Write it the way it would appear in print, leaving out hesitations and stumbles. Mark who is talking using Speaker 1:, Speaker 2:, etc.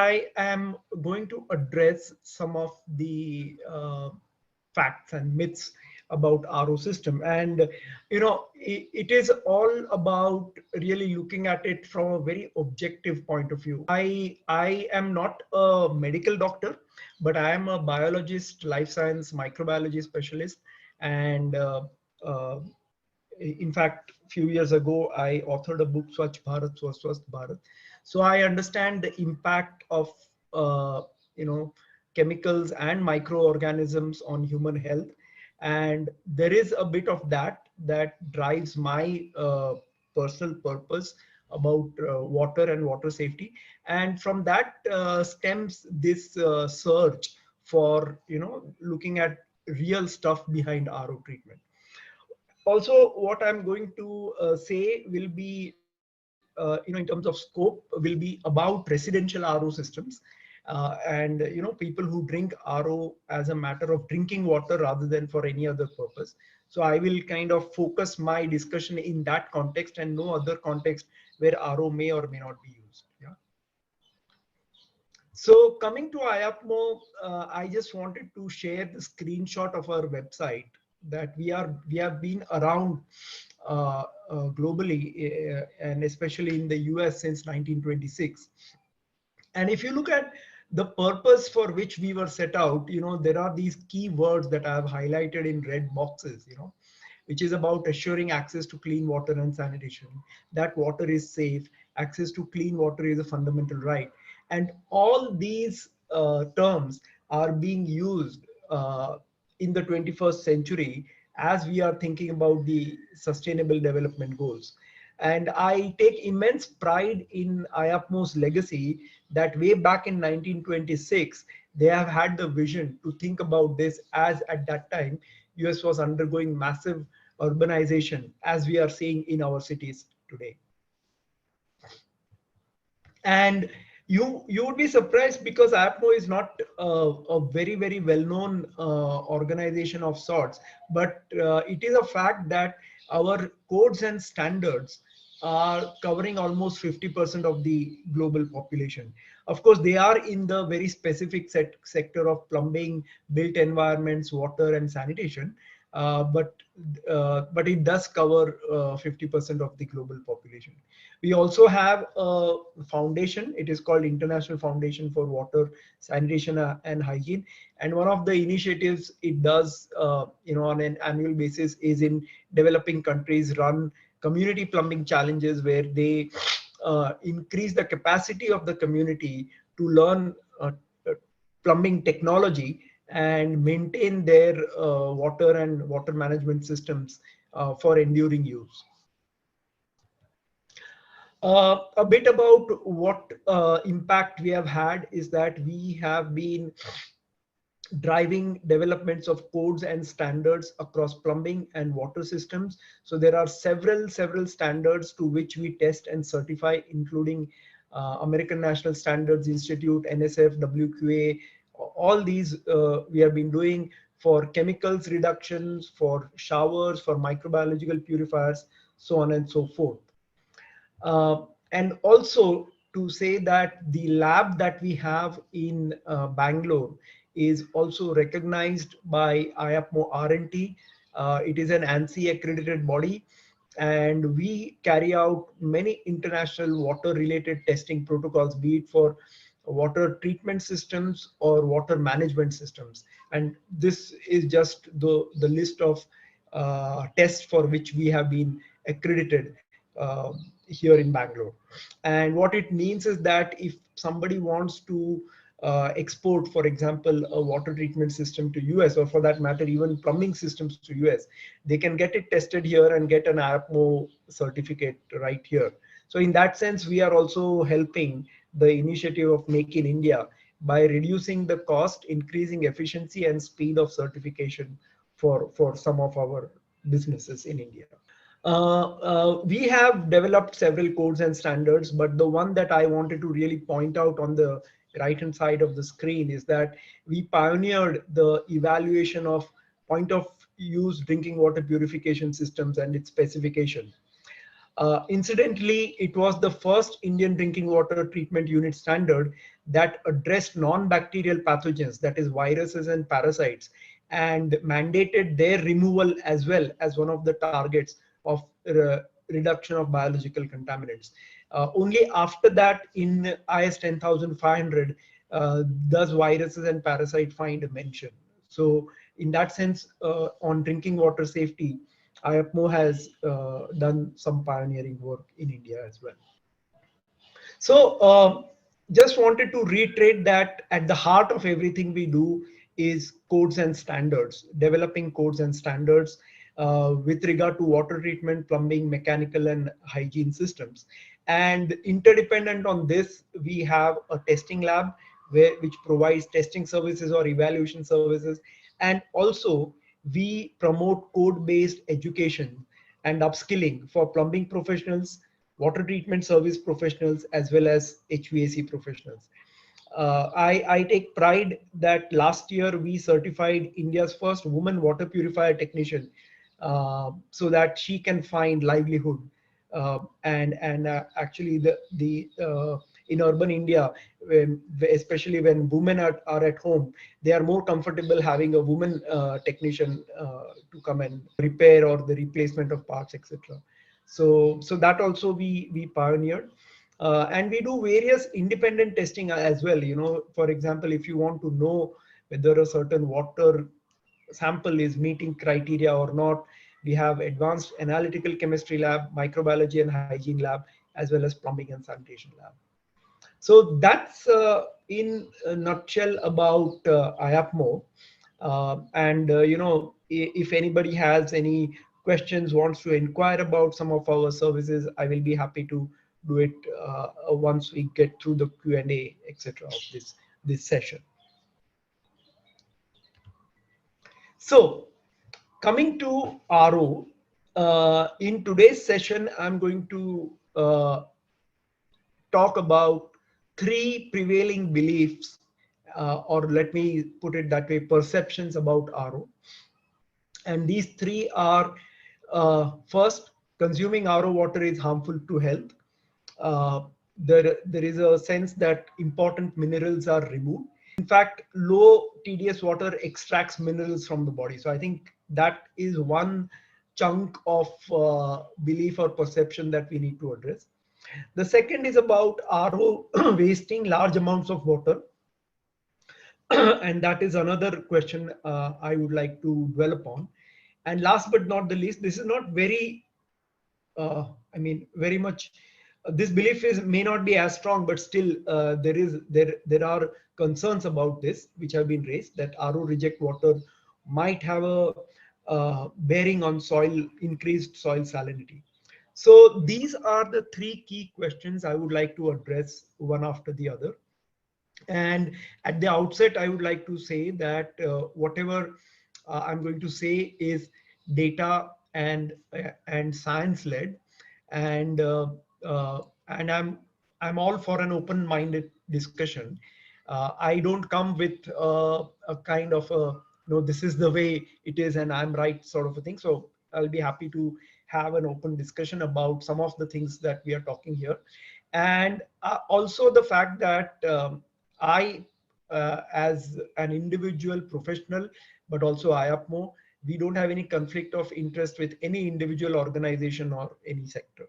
Speaker 1: I am going to address some of the facts and myths about RO system. And it is all about really looking at it from a very objective point of view. I am not a medical doctor, but I am a biologist, life science microbiology specialist. And uh, in fact, a few years ago, I authored a book, Swachh Bharat, Swasth Bharat. So I understand the impact of uh, you know chemicals and microorganisms on human health, and there is a bit of that drives my personal purpose about water and water safety, and from that stems this search for looking at real stuff behind RO treatment. Also, what I'm going to say will be in terms of scope, will be about residential RO systems, and people who drink RO as a matter of drinking water rather than for any other purpose. So I will kind of focus my discussion in that context and no other context where RO may or may not be used. Yeah. So coming to IAPMO, I just wanted to share the screenshot of our website, that we have been around globally, and especially in the US since 1926. And if you look at the purpose for which we were set out, there are these key words that I have highlighted in red boxes, which is about assuring access to clean water and sanitation, that water is safe, access to clean water is a fundamental right. And all these terms are being used in the 21st century as we are thinking about the sustainable development goals. And I take immense pride in IAPMO's legacy, that way back in 1926, they have had the vision to think about this, as at that time, US was undergoing massive urbanization, as we are seeing in our cities today. And you would be surprised, because APMO is not a very well-known organization of sorts, but it is a fact that our codes and standards are covering almost 50% of the global population. Of course, they are in the very specific sector of plumbing, built environments, water, and sanitation, but it does cover 50% of the global population. We also have a foundation. It is called International Foundation for Water, Sanitation and Hygiene. And one of the initiatives it does, on an annual basis, is in developing countries run community plumbing challenges, where they increase the capacity of the community to learn plumbing technology and maintain their water and water management systems for enduring use. A bit about what impact we have had is that we have been driving developments of codes and standards across plumbing and water systems. So there are several standards to which we test and certify, including American National Standards Institute, NSF, WQA. All these we have been doing for chemicals reductions, for showers, for microbiological purifiers, so on and so forth. And also to say that the lab that we have in Bangalore is also recognized by IAPMO R&T. It is an ANSI accredited body, and we carry out many international water related testing protocols, be it for water treatment systems or water management systems. And this is just the list of tests for which we have been accredited here in Bangalore. And what it means is that if somebody wants to export, for example, a water treatment system to US, or for that matter, even plumbing systems to US, they can get it tested here and get an APMO certificate right here. So in that sense, we are also helping the initiative of Make in India by reducing the cost, increasing efficiency and speed of certification for some of our businesses in India. We have developed several codes and standards, but the one that I wanted to really point out on the right hand side of the screen is that we pioneered the evaluation of point of use drinking water purification systems and its specification. Incidentally, it was the first Indian drinking water treatment unit standard that addressed non-bacterial pathogens, that is viruses and parasites, and mandated their removal as well as one of the targets of reduction of biological contaminants. Only after that, in IS 10500, does viruses and parasite find a mention. So in that sense, on drinking water safety, IAPMO has done some pioneering work in India as well. So just wanted to reiterate that at the heart of everything we do is codes and standards, developing codes and standards with regard to water treatment, plumbing, mechanical and hygiene systems. And interdependent on this, we have a testing lab which provides testing services or evaluation services. And also we promote code-based education and upskilling for plumbing professionals, water treatment service professionals, as well as HVAC professionals. I take pride that last year we certified India's first woman water purifier technician, so that she can find livelihood. And actually the in urban India, especially when women are at home, they are more comfortable having a woman technician to come and repair or the replacement of parts, etc. So that also we pioneered. And we do various independent testing as well. For example, if you want to know whether a certain water sample is meeting criteria or not, we have advanced analytical chemistry lab, microbiology and hygiene lab, as well as plumbing and sanitation lab. So that's in a nutshell about IAPMO. And if anybody has any questions, wants to inquire about some of our services, I will be happy to do it once we get through the Q&A, etc. of this session. So coming to RO, in today's session, I'm going to talk about three prevailing beliefs, or let me put it that way, perceptions about RO. And these three are, first, consuming RO water is harmful to health. There is a sense that important minerals are removed. In fact, low TDS water extracts minerals from the body. So I think that is one chunk of belief or perception that we need to address. The second is about RO wasting large amounts of water. And that is another question I would like to dwell upon. And last but not the least, this is not very, very much, this belief may not be as strong, but still there are concerns about this which have been raised, that RO reject water might have a bearing on increased soil salinity. So these are the three key questions I would like to address one after the other. And at the outset, I would like to say that whatever I'm going to say is data and science led, and I'm all for an open-minded discussion. I don't come with a kind of a, no, this is the way it is and I'm right sort of a thing. So I'll be happy to have an open discussion about some of the things that we are talking here. And also the fact that I, as an individual professional, but also IAPMO, we don't have any conflict of interest with any individual organization or any sector.